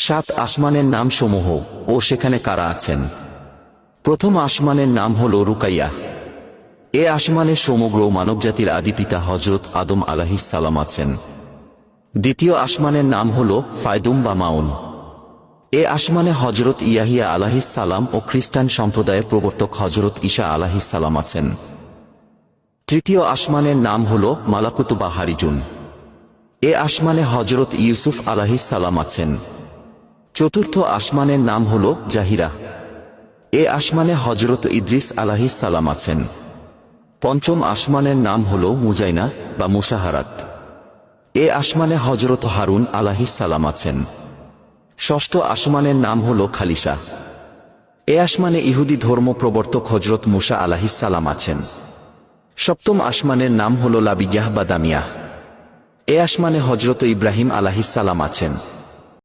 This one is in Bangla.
সাত আসমানের নাম সমূহ ও সেখানে কারা আছেন। প্রথম আসমানের নাম হল রুকাইয়া। এ আসমানে সমগ্র মানবজাতির আদিপিতা হযরত আদম আলাইহিস সালাম আছেন। দ্বিতীয় আসমানের নাম হল ফায়দুম বা মাউন। এ আসমানে হযরত ইয়াহিয়া আলাইহিস সালাম ও খ্রিস্টান সম্প্রদায়ের প্রবর্তক হযরত ঈসা আলাইহিস সালাম আছেন। তৃতীয় আসমানের নাম হল মালাকুত বা হারিজুন। এ আসমানে হযরত ইউসুফ আলাইহিস সালাম আছেন। চতুর্থ আসমানের নাম হল জাহিরা। এ আসমানে হযরত ইদ্রিস আলাইহিস সালাম আছেন। পঞ্চম আসমানের নাম হল মুজাইনা বা মুশাহারাত। এ আসমানে হযরত হারুন আলাইহিস সালাম আছেন। ষষ্ঠ আসমানের নাম হল খালিশা। এ আসমানে ইহুদি ধর্ম প্রবর্তক হযরত মুসা আলাইহিস সালাম আছেন। সপ্তম আসমানের নাম হল লাবিয়াহ বা দামিয়াহ। এ আসমানে হযরত ইব্রাহিম আলাইহিস সালাম আছেন।